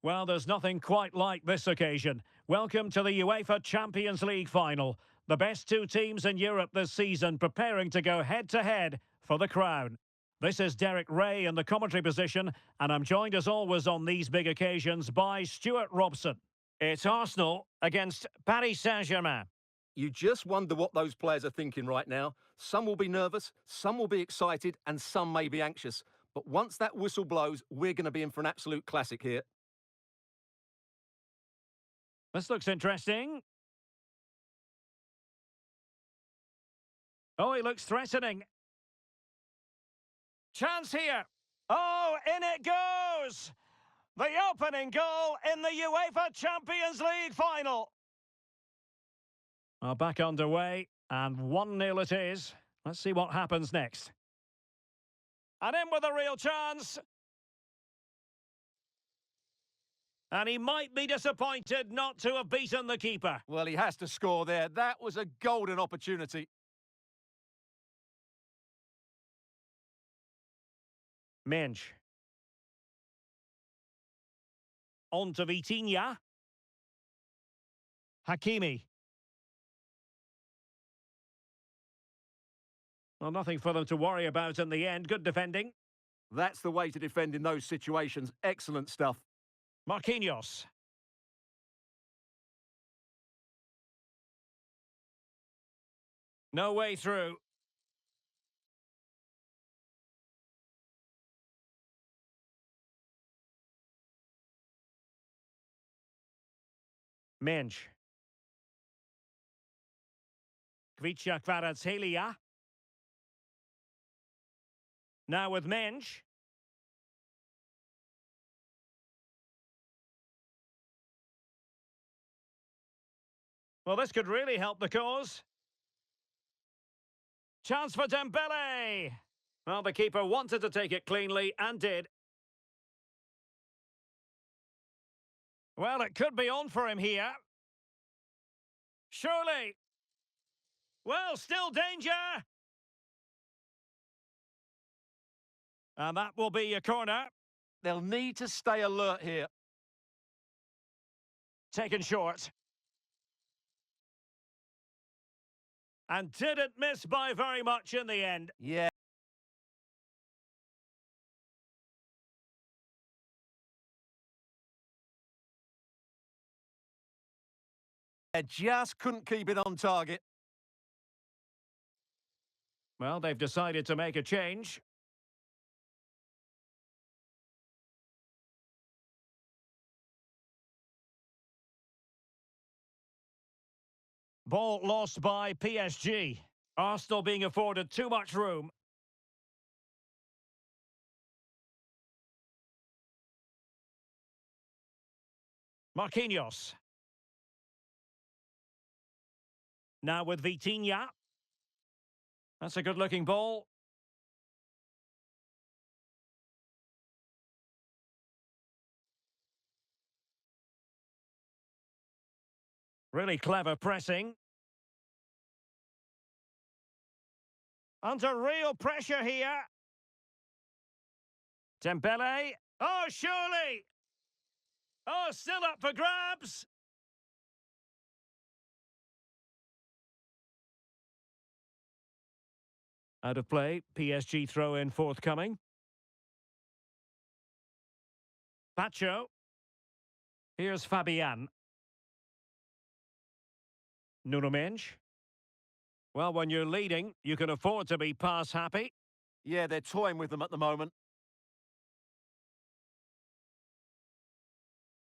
Well, there's nothing quite like this occasion. Welcome to the UEFA Champions League final. The best two teams in Europe this season preparing to go head-to-head for the crown. This is Derek Ray in the commentary position, and I'm joined as always on these big occasions by Stuart Robson. It's Arsenal against Paris Saint-Germain. You just wonder what those players are thinking right now. Some will be nervous, some will be excited, and some may be anxious. But once that whistle blows, we're going to be in for an absolute classic here. This looks interesting. Oh, he looks threatening. Chance here. Oh, in it goes! The opening goal in the UEFA Champions League final. Well, back underway, and 1-0 it is. Let's see what happens next. And in with a real chance. And he might be disappointed not to have beaten the keeper. Well, he has to score there. That was a golden opportunity. Mensch. On to Vitinha. Hakimi. Well, nothing for them to worry about in the end. Good defending. That's the way to defend in those situations. Excellent stuff. Marquinhos. No way through. Mensch. Kvaratskhelia. Now with Mensch. Well, this could really help the cause. Chance for Dembele. Well, the keeper wanted to take it cleanly and did. Well, it could be on for him here. Surely. Well, still danger. And that will be a corner. They'll need to stay alert here. Taken short. And didn't miss by very much in the end. Yeah. Just couldn't keep it on target. Well, they've decided to make a change. Ball lost by PSG. Arsenal being afforded too much room. Marquinhos. Now with Vitinha. That's a good-looking ball. Really clever pressing. Under real pressure here. Dembele. Oh, surely! Oh, still up for grabs! Out of play, PSG throw-in forthcoming. Pacho. Here's Fabian. Nuno Mensch. Well, when you're leading, you can afford to be pass happy. Yeah, they're toying with them at the moment.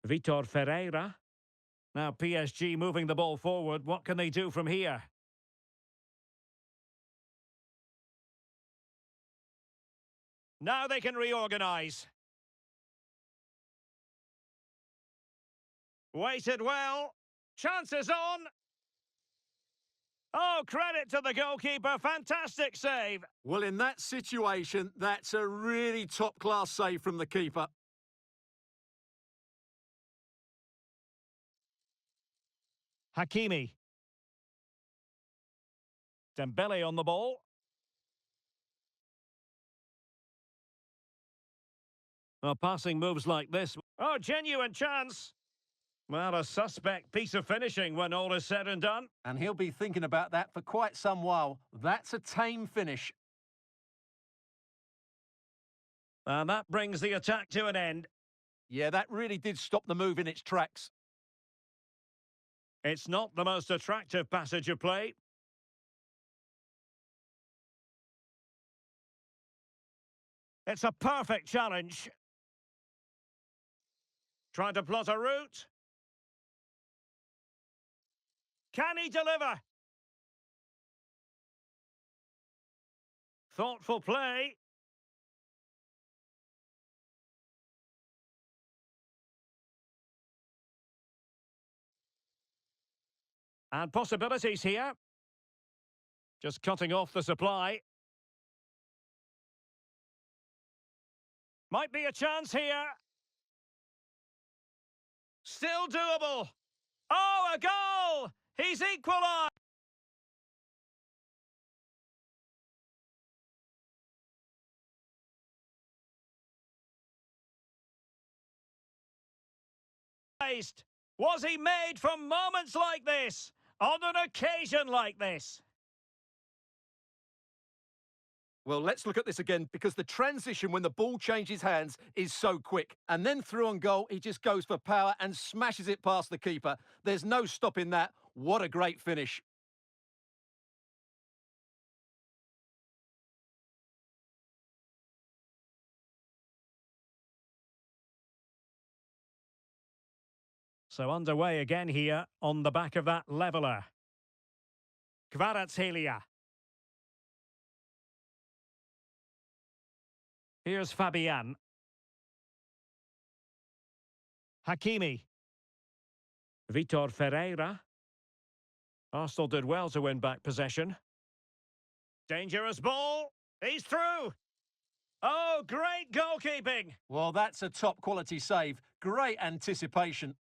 Vitor Ferreira. Now PSG moving the ball forward. What can they do from here? Now they can reorganise. Waited well. Chances on. Oh, credit to the goalkeeper. Fantastic save. Well, in that situation, that's a really top-class save from the keeper. Hakimi. Dembele on the ball. Well, passing moves like this Oh, genuine chance. Well, a suspect piece of finishing when all is said and done. And he'll be thinking about that for quite some while. That's a tame finish. And that brings the attack to an end. Yeah, that really did stop the move in its tracks. It's not the most attractive passage of play. It's a perfect challenge. Trying to plot a route. Can he deliver? Thoughtful play. And possibilities here. Just cutting off the supply. Might be a chance here. Still doable. Oh, a goal! He's equalised! Was he made for moments like this? On an occasion like this? Well, let's look at this again because the transition when the ball changes hands is so quick. And then through on goal, he just goes for power and smashes it past the keeper. There's no stopping that. What a great finish. So underway again here on the back of that leveller. Kvaratskhelia. Here's Fabian. Hakimi. Vitor Ferreira. Arsenal did well to win back possession. Dangerous ball. He's through. Oh, great goalkeeping. Well, that's a top quality save. Great anticipation.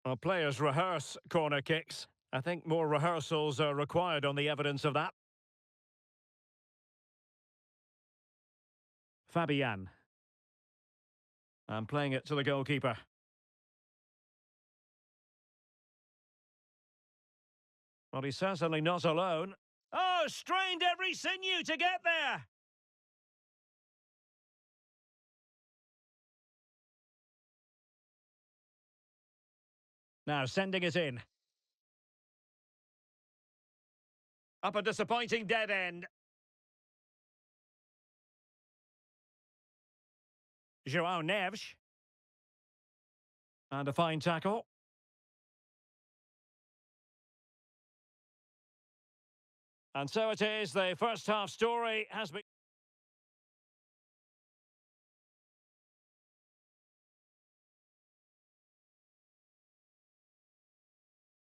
Well, players rehearse corner kicks. I think more rehearsals are required on the evidence of that. Fabian. And playing it to the goalkeeper. Well, he's certainly not alone. Oh, strained every sinew to get there. Now sending it in. Up a disappointing dead end. João Neves. And a fine tackle. And so it is, the first half story has been...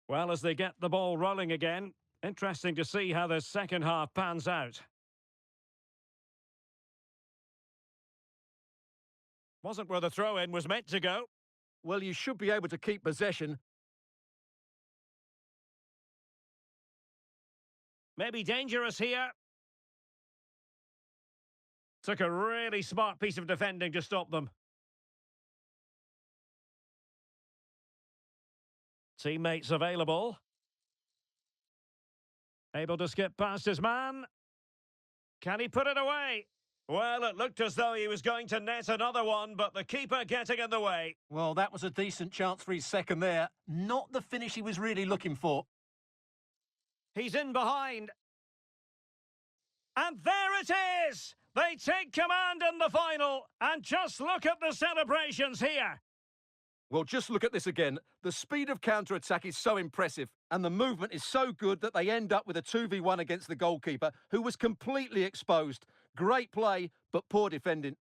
Well, as they get the ball rolling again, interesting to see how the second half pans out. Wasn't where the throw-in was meant to go. Well, you should be able to keep possession. Maybe dangerous here. Took a really smart piece of defending to stop them. Teammates available. Able to skip past his man. Can he put it away? Well, it looked as though he was going to net another one, but the keeper getting in the way. Well, that was a decent chance for his second there. Not the finish he was really looking for. He's in behind. And there it is! They take command in the final, and just look at the celebrations here. Well, just look at this again. The speed of counter-attack is so impressive, and the movement is so good that they end up with a 2v1 against the goalkeeper, who was completely exposed. Great play, but poor defending.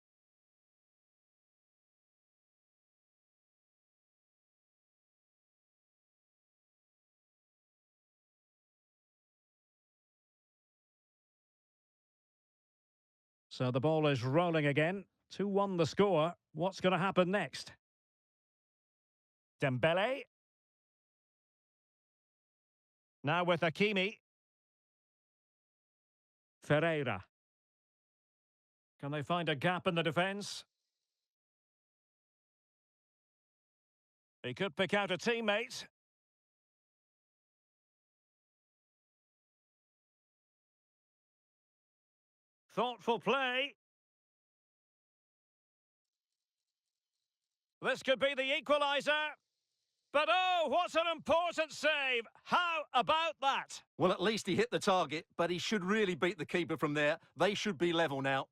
So the ball is rolling again. 2-1 the score. What's going to happen next? Dembele. Now with Hakimi. Ferreira. Can they find a gap in the defence? He could pick out a teammate. Thoughtful play. This could be the equaliser. But oh, what an important save. How about that? Well, at least he hit the target, but he should really beat the keeper from there. They should be level now.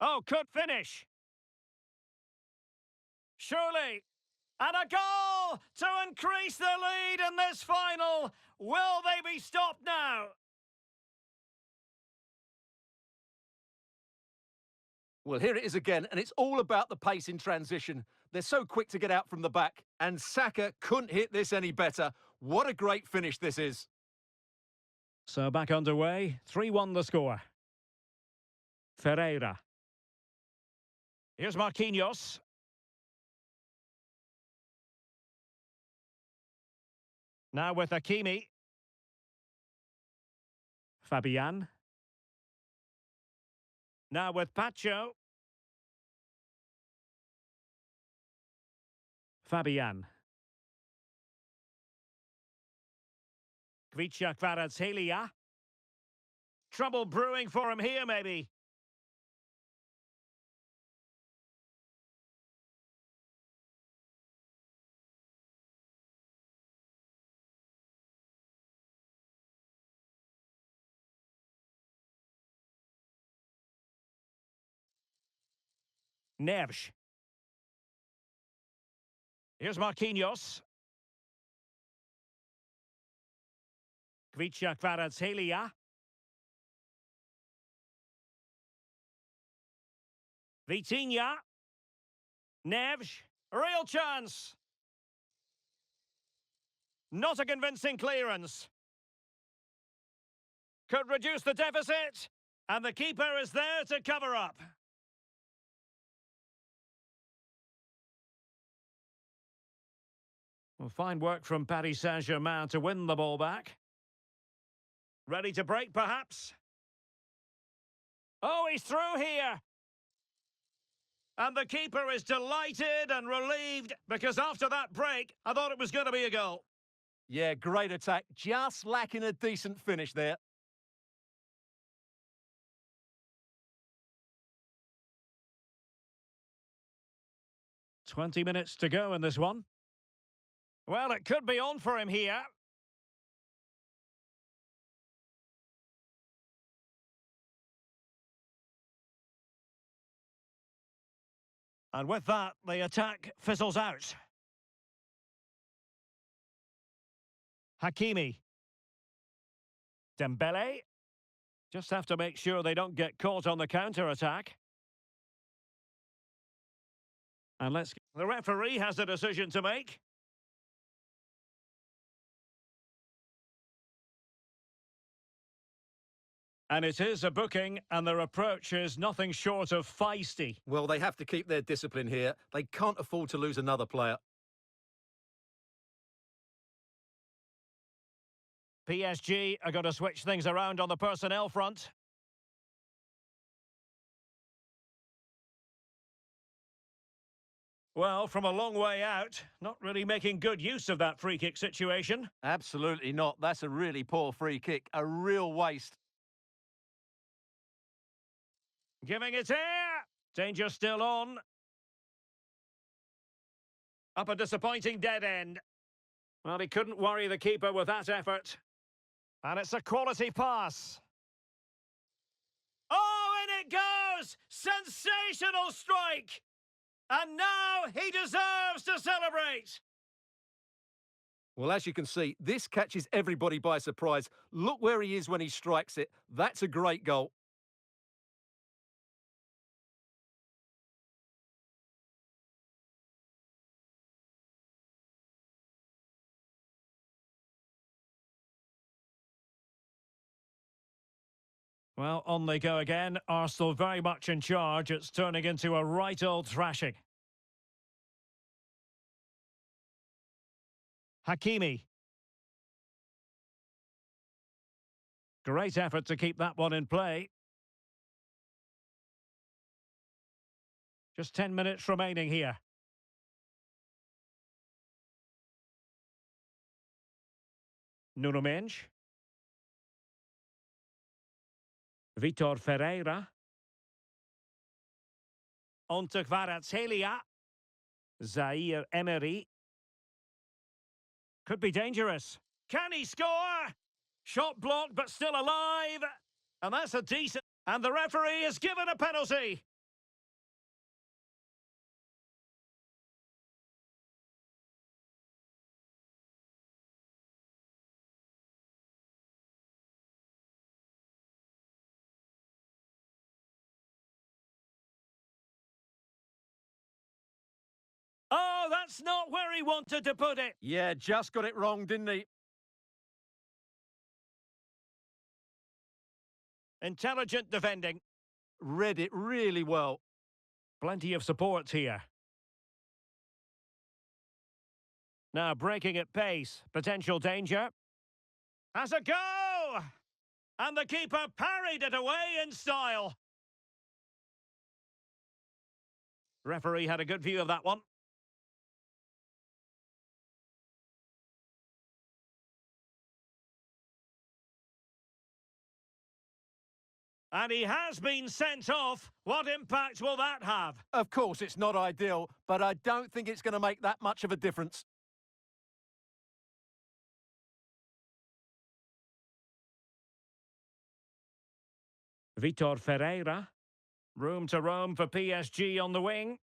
Oh, could finish. Surely. And a goal to increase the lead in this final. Will they be stopped now? Well, here it is again, and it's all about the pace in transition. They're so quick to get out from the back, and Saka couldn't hit this any better. What a great finish this is. So back underway, 3-1 the score. Ferreira. Here's Marquinhos. Now with Hakimi. Fabian. Now with Pacho. Fabian. Kvicha Kvaratskhelia. Trouble brewing for him here, maybe. Neves. Here's Marquinhos. Kvicha Kvaratskhelia. Vitinha. Neves. Real chance. Not a convincing clearance. Could reduce the deficit. And the keeper is there to cover up. Well, fine work from Paris Saint-Germain to win the ball back. Ready to break, perhaps? Oh, he's through here! And the keeper is delighted and relieved, because after that break, I thought it was going to be a goal. Yeah, great attack. Just lacking a decent finish there. "20 minutes to go in this one. Well, it could be on for him here. And with that, the attack fizzles out. Hakimi. Dembele. Just have to make sure they don't get caught on the counter-attack. And the referee has a decision to make. And it is a booking, and their approach is nothing short of feisty. Well, they have to keep their discipline here. They can't afford to lose another player. PSG are going to switch things around on the personnel front. Well, from a long way out, not really making good use of that free kick situation. Absolutely not. That's a really poor free kick. A real waste. Giving it air. Danger still on. Up a disappointing dead end. Well, he couldn't worry the keeper with that effort. And it's a quality pass. Oh, in it goes! Sensational strike! And now he deserves to celebrate! Well, as you can see, this catches everybody by surprise. Look where he is when he strikes it. That's a great goal. Well, on they go again. Arsenal very much in charge. It's turning into a right old thrashing. Hakimi. Great effort to keep that one in play. Just 10 minutes remaining here. Nuno Mendes. Vitor Ferreira. Onto Kvaratskhelia. Zaire Emery. Could be dangerous. Can he score? Shot blocked, but still alive. And that's a decent... And the referee has given a penalty. Oh, that's not where he wanted to put it. Yeah, just got it wrong, didn't he? Intelligent defending. Read it really well. Plenty of support here. Now breaking at pace. Potential danger. Has a go! And the keeper parried it away in style. Referee had a good view of that one. And he has been sent off. What impact will that have? Of course, it's not ideal, but I don't think it's going to make that much of a difference. Vitor Ferreira. Room to roam for PSG on the wing.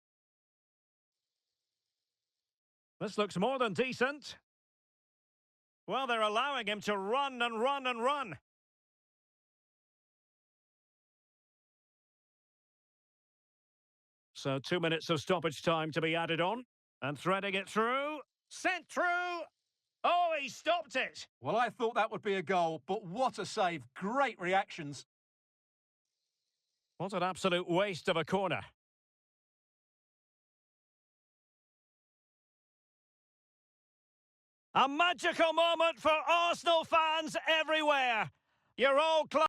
This looks more than decent. Well, they're allowing him to run and run and run. So 2 minutes of stoppage time to be added on. And threading it through. Sent through. Oh, he stopped it. Well, I thought that would be a goal, but what a save. Great reactions. What an absolute waste of a corner. A magical moment for Arsenal fans everywhere. You're all close.